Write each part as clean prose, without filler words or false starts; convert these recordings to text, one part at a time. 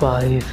5،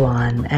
1،